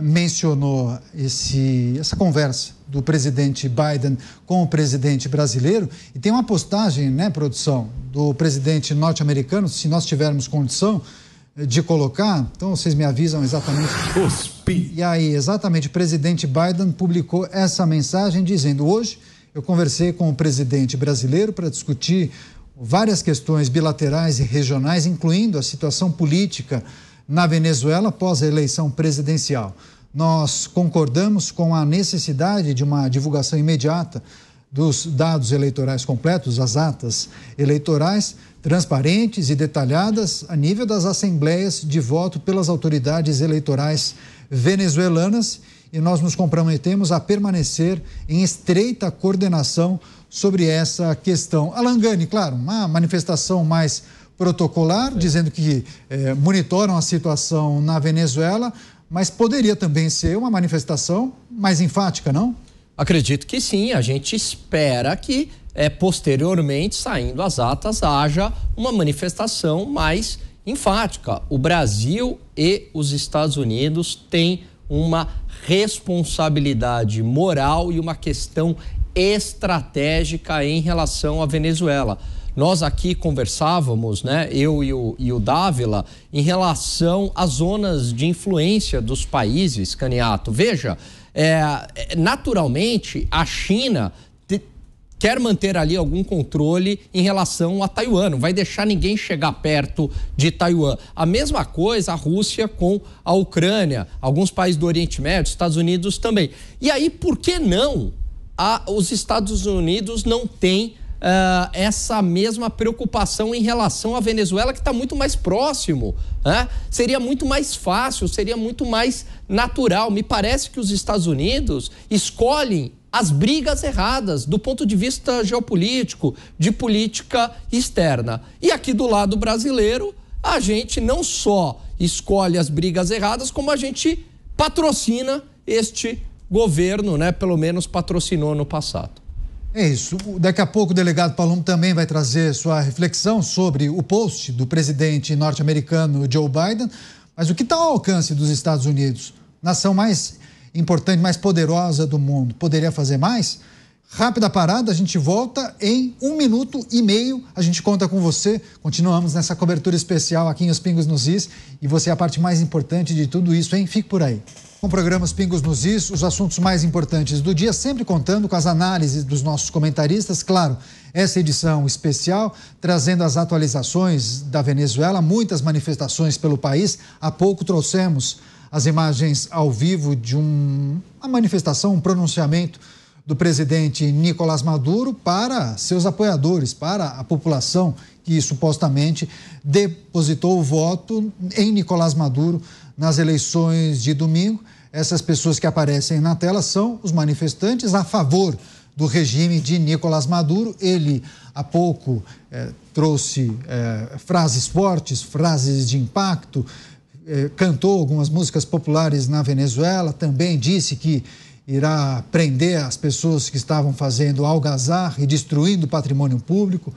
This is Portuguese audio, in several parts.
mencionou essa conversa do presidente Biden com o presidente brasileiro, e tem uma postagem, né, produção, do presidente norte-americano, se nós tivermos condição de colocar, então vocês me avisam exatamente. E aí, exatamente, o presidente Biden publicou essa mensagem dizendo: hoje eu conversei com o presidente brasileiro para discutir várias questões bilaterais e regionais, incluindo a situação política na Venezuela após a eleição presidencial. Nós concordamos com a necessidade de uma divulgação imediata dos dados eleitorais completos, as atas eleitorais, transparentes e detalhadas a nível das assembleias de voto pelas autoridades eleitorais venezuelanas, e nós nos comprometemos a permanecer em estreita coordenação sobre essa questão. Alan Gani, claro, uma manifestação mais protocolar, dizendo que monitoram a situação na Venezuela, mas poderia também ser uma manifestação mais enfática, não? Acredito que sim. A gente espera que posteriormente, saindo as atas, haja uma manifestação mais enfática. O Brasil e os Estados Unidos têm uma responsabilidade moral e uma questão estratégica em relação à Venezuela. Nós aqui conversávamos, né, eu e o Dávila, em relação às zonas de influência dos países, Caniato. Veja, naturalmente a China quer manter ali algum controle em relação a Taiwan, não vai deixar ninguém chegar perto de Taiwan. A mesma coisa a Rússia com a Ucrânia, alguns países do Oriente Médio, Estados Unidos também. E aí, por que não os Estados Unidos não têm essa mesma preocupação em relação à Venezuela, que está muito mais próximo, né? Seria muito mais fácil, seria muito mais natural. Me parece que os Estados Unidos escolhem as brigas erradas do ponto de vista geopolítico, de política externa. E aqui do lado brasileiro, a gente não só escolhe as brigas erradas, como a gente patrocina este governo, né? Pelo menos patrocinou no passado. É isso. Daqui a pouco o delegado Palumbo também vai trazer sua reflexão sobre o post do presidente norte-americano Joe Biden. Mas o que está ao alcance dos Estados Unidos? Nação mais importante, mais poderosa do mundo. Poderia fazer mais? Rápida parada, a gente volta em 1 minuto e meio. A gente conta com você. Continuamos nessa cobertura especial aqui em Os Pingos nos Is. E você é a parte mais importante de tudo isso, hein? Fique por aí. Com o programa Os Pingos nos Is, os assuntos mais importantes do dia, sempre contando com as análises dos nossos comentaristas. Claro, essa edição especial, trazendo as atualizações da Venezuela, muitas manifestações pelo país. Há pouco trouxemos as imagens ao vivo de uma manifestação, um pronunciamento do presidente Nicolás Maduro para seus apoiadores, para a população que supostamente depositou o voto em Nicolás Maduro nas eleições de domingo. Essas pessoas que aparecem na tela são os manifestantes a favor do regime de Nicolás Maduro. Ele, há pouco, trouxe frases fortes, frases de impacto, cantou algumas músicas populares na Venezuela, também disse que irá prender as pessoas que estavam fazendo algazarra e destruindo o patrimônio público.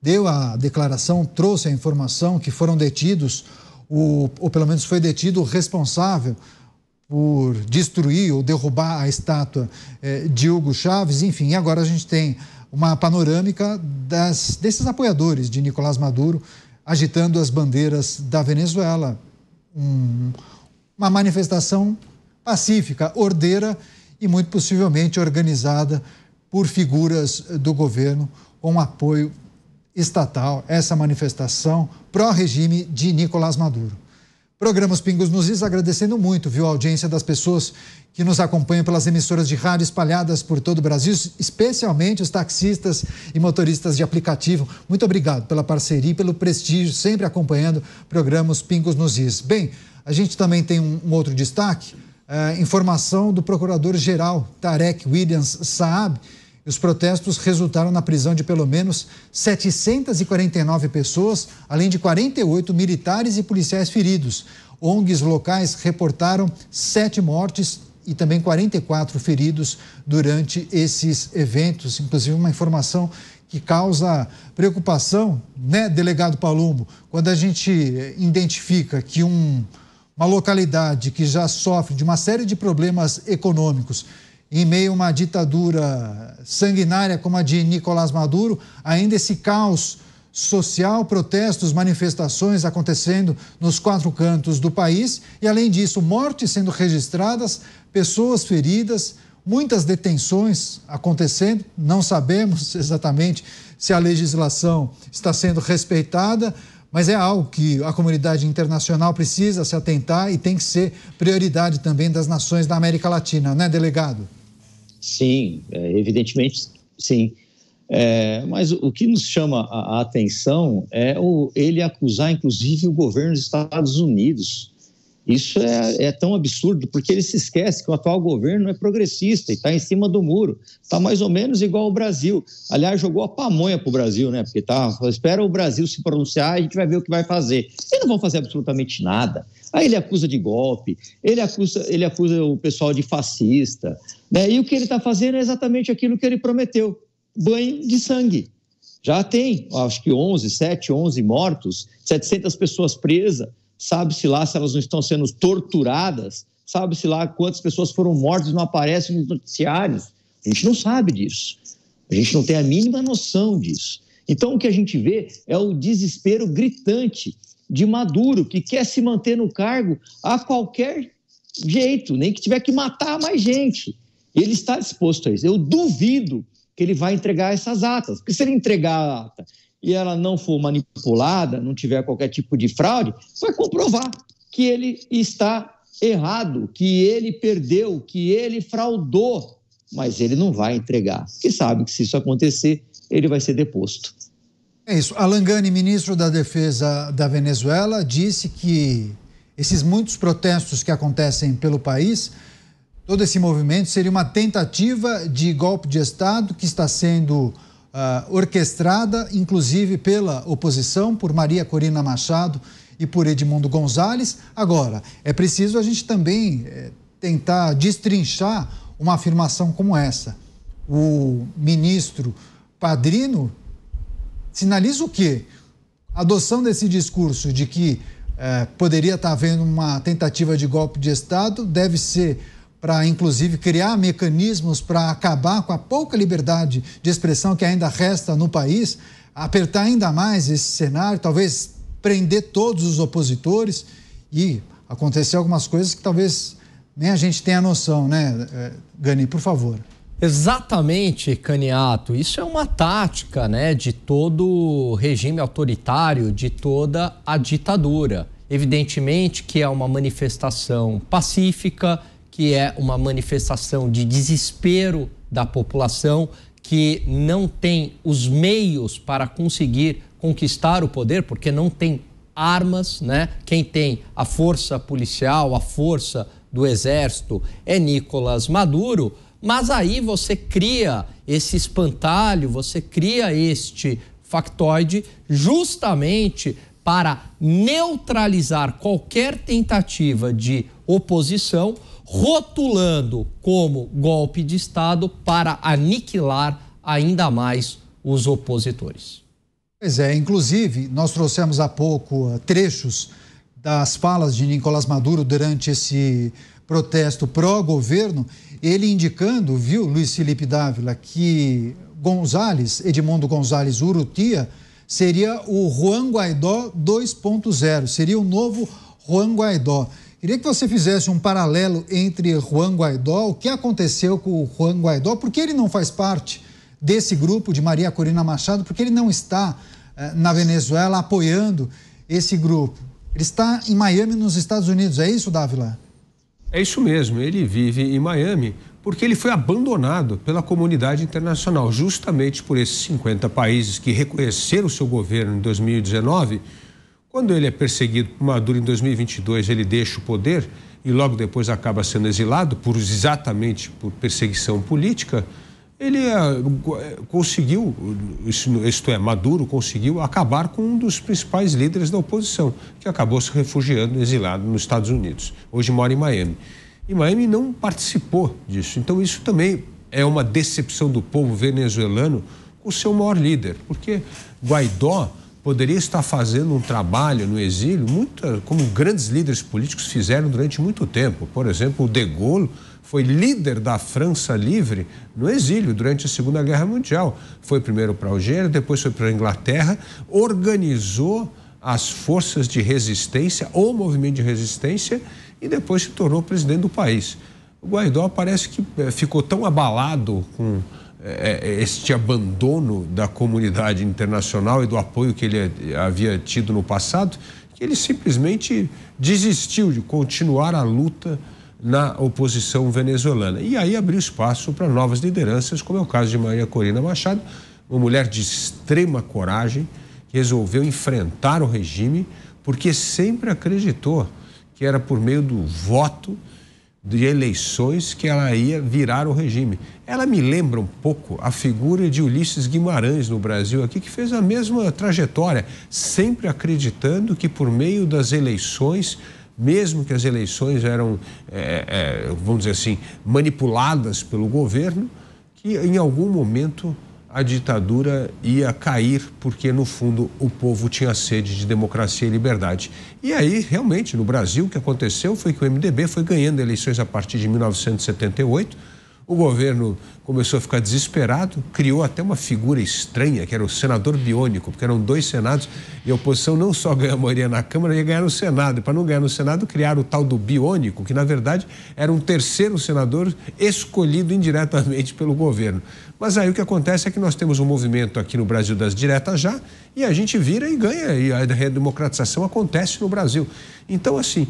Deu a declaração, trouxe a informação que foram detidos, ou pelo menos foi detido o responsável por destruir ou derrubar a estátua de Hugo Chávez. Enfim, agora a gente tem uma panorâmica desses apoiadores de Nicolás Maduro agitando as bandeiras da Venezuela. Uma manifestação pacífica, ordeira e muito possivelmente organizada por figuras do governo com apoio estatal, essa manifestação pró-regime de Nicolás Maduro. Programa Os Pingos nos Is, agradecendo muito, a audiência das pessoas que nos acompanham pelas emissoras de rádio espalhadas por todo o Brasil, especialmente os taxistas e motoristas de aplicativo. Muito obrigado pela parceria e pelo prestígio, sempre acompanhando o programa Os Pingos nos Is. Bem, a gente também tem um outro destaque, informação do procurador-geral Tarek William Saab. Os protestos resultaram na prisão de pelo menos 749 pessoas, além de 48 militares e policiais feridos. ONGs locais reportaram 7 mortes e também 44 feridos durante esses eventos. Inclusive uma informação que causa preocupação, né, delegado Palumbo? Quando a gente identifica que um uma localidade que já sofre de uma série de problemas econômicos, em meio a uma ditadura sanguinária como a de Nicolás Maduro, ainda esse caos social, protestos, manifestações acontecendo nos 4 cantos do país e, além disso, mortes sendo registradas, pessoas feridas, muitas detenções acontecendo. Não sabemos exatamente se a legislação está sendo respeitada, mas é algo que a comunidade internacional precisa se atentar e tem que ser prioridade também das nações da América Latina, né, delegado? Sim, evidentemente sim. Mas o que nos chama a atenção é ele acusar, inclusive, o governo dos Estados Unidos. Isso é tão absurdo, porque ele se esquece que o atual governo é progressista e está em cima do muro. Está mais ou menos igual ao Brasil. Aliás, jogou a pamonha para o Brasil, né? Porque espera o Brasil se pronunciar e a gente vai ver o que vai fazer. Eles não vão fazer absolutamente nada. Aí ele acusa de golpe, ele acusa o pessoal de fascista, né? E o que ele está fazendo é exatamente aquilo que ele prometeu: banho de sangue. Já tem, acho que 11 mortos, 700 pessoas presas. Sabe-se lá se elas não estão sendo torturadas, sabe-se lá quantas pessoas foram mortas e não aparecem nos noticiários. A gente não sabe disso, a gente não tem a mínima noção disso. Então o que a gente vê é o desespero gritante de Maduro, que quer se manter no cargo a qualquer jeito, nem que tiver que matar mais gente. Ele está disposto a isso. Eu duvido que ele vai entregar essas atas, porque se ele entregar a ata e ela não for manipulada, não tiver qualquer tipo de fraude, vai comprovar que ele está errado, que ele perdeu, que ele fraudou, mas ele não vai entregar, porque sabe que se isso acontecer, ele vai ser deposto. É isso. Alan Ghani, ministro da Defesa da Venezuela, disse que esses muitos protestos que acontecem pelo país, todo esse movimento seria uma tentativa de golpe de Estado que está sendo orquestrada, inclusive pela oposição, por Maria Corina Machado e por Edmundo Gonzalez. Agora, é preciso a gente também tentar destrinchar uma afirmação como essa. O ministro Padrino sinaliza o quê? A adoção desse discurso de que poderia estar havendo uma tentativa de golpe de Estado deve ser para, inclusive, criar mecanismos para acabar com a pouca liberdade de expressão que ainda resta no país, apertar ainda mais esse cenário, talvez prender todos os opositores e acontecer algumas coisas que talvez nem a gente tenha noção, né, Ghani, por favor. Exatamente, Caniato. Isso é uma tática, né, de todo regime autoritário, de toda a ditadura. Evidentemente que é uma manifestação pacífica, que é uma manifestação de desespero da população, que não tem os meios para conseguir conquistar o poder, porque não tem armas, né? Quem tem a força policial, a força do exército é Nicolás Maduro, mas aí você cria esse espantalho, você cria este factoide justamente para neutralizar qualquer tentativa de oposição, rotulando como golpe de Estado para aniquilar ainda mais os opositores. Pois é, inclusive nós trouxemos há pouco trechos das falas de Nicolás Maduro durante esse protesto pró-governo, ele indicando, viu, Luiz Felipe Dávila, que Edmundo Gonzalez Urrutia seria o Juan Guaidó 2.0, seria o novo Juan Guaidó. Queria que você fizesse um paralelo entre Juan Guaidó, o que aconteceu com o Juan Guaidó, por que ele não faz parte desse grupo de Maria Corina Machado, porque ele não está na Venezuela apoiando esse grupo. Ele está em Miami, nos Estados Unidos, é isso, Dávila? É isso mesmo, ele vive em Miami porque ele foi abandonado pela comunidade internacional, justamente por esses 50 países que reconheceram o seu governo em 2019. Quando ele é perseguido por Maduro em 2022, ele deixa o poder e logo depois acaba sendo exilado exatamente por perseguição política. Ele conseguiu, isto é, Maduro conseguiu acabar com um dos principais líderes da oposição, que acabou se refugiando, exilado nos Estados Unidos. Hoje mora em Miami. E Miami não participou disso. Então isso também é uma decepção do povo venezuelano com o seu maior líder, porque Guaidó poderia estar fazendo um trabalho no exílio, como grandes líderes políticos fizeram durante muito tempo. Por exemplo, o de Gaulle foi líder da França livre no exílio durante a Segunda Guerra Mundial. Foi primeiro para a Algéria, depois foi para a Inglaterra, organizou as forças de resistência, ou movimento de resistência, e depois se tornou presidente do país. O Guaidó parece que ficou tão abalado com este abandono da comunidade internacional e do apoio que ele havia tido no passado, que ele simplesmente desistiu de continuar a luta na oposição venezuelana. E aí abriu espaço para novas lideranças, como é o caso de Maria Corina Machado, uma mulher de extrema coragem, que resolveu enfrentar o regime, porque sempre acreditou que era por meio do voto de eleições que ela ia virar o regime. Ela me lembra um pouco a figura de Ulisses Guimarães no Brasil aqui, que fez a mesma trajetória, sempre acreditando que por meio das eleições, mesmo que as eleições eram, vamos dizer assim, manipuladas pelo governo, que em algum momento a ditadura ia cair, porque no fundo o povo tinha sede de democracia e liberdade. E aí, realmente, no Brasil, o que aconteceu foi que o MDB foi ganhando eleições a partir de 1978, o governo começou a ficar desesperado, criou até uma figura estranha, que era o senador biônico, porque eram 2 senados, e a oposição não só ganha a maioria na Câmara, ia ganhar no Senado. E para não ganhar no Senado, criaram o tal do biônico, que na verdade era um 3º senador escolhido indiretamente pelo governo. Mas aí o que acontece é que nós temos um movimento aqui no Brasil das diretas já, e a gente vira e ganha, e a redemocratização acontece no Brasil. Então, assim,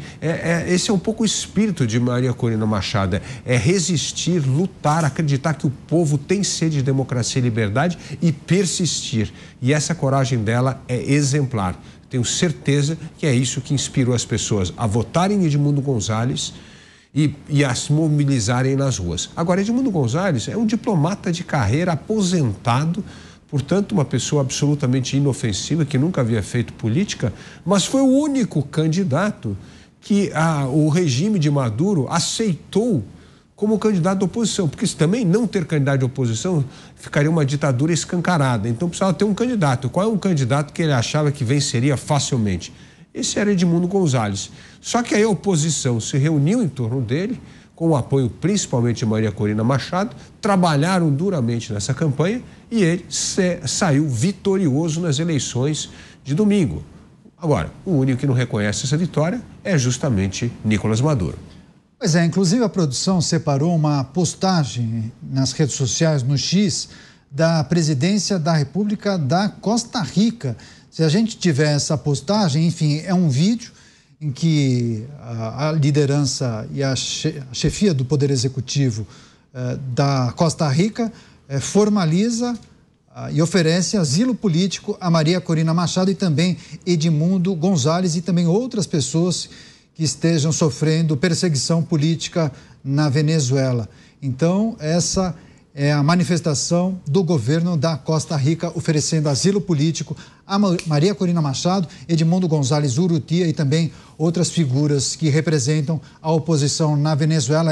esse é um pouco o espírito de Maria Corina Machado, é resistir, lutar, acreditar que o povo tem sede de democracia e liberdade e persistir. E essa coragem dela é exemplar. Tenho certeza que é isso que inspirou as pessoas a votarem em Edmundo Gonzalez e a se mobilizarem nas ruas. Agora, Edmundo Gonzalez é um diplomata de carreira aposentado, portanto, uma pessoa absolutamente inofensiva, que nunca havia feito política, mas foi o único candidato que o regime de Maduro aceitou como candidato da oposição, porque se também não ter candidato de oposição, ficaria uma ditadura escancarada. Então, precisava ter um candidato. Qual é um candidato que ele achava que venceria facilmente? Esse era Edmundo Gonzalez. Só que aí a oposição se reuniu em torno dele, com o apoio principalmente de Maria Corina Machado, trabalharam duramente nessa campanha e ele saiu vitorioso nas eleições de domingo. Agora, o único que não reconhece essa vitória é justamente Nicolás Maduro. Pois é, inclusive a produção separou uma postagem nas redes sociais, no X, da presidência da República da Costa Rica. Se a gente tiver essa postagem, enfim, é um vídeo em que a liderança e a chefia do Poder Executivo da Costa Rica formaliza e oferece asilo político a Maria Corina Machado e também Edmundo Gonzalez e também outras pessoas que estejam sofrendo perseguição política na Venezuela. Então, essa é a manifestação do governo da Costa Rica oferecendo asilo político a Maria Corina Machado, Edmundo Gonzalez Urrutia e também outras figuras que representam a oposição na Venezuela.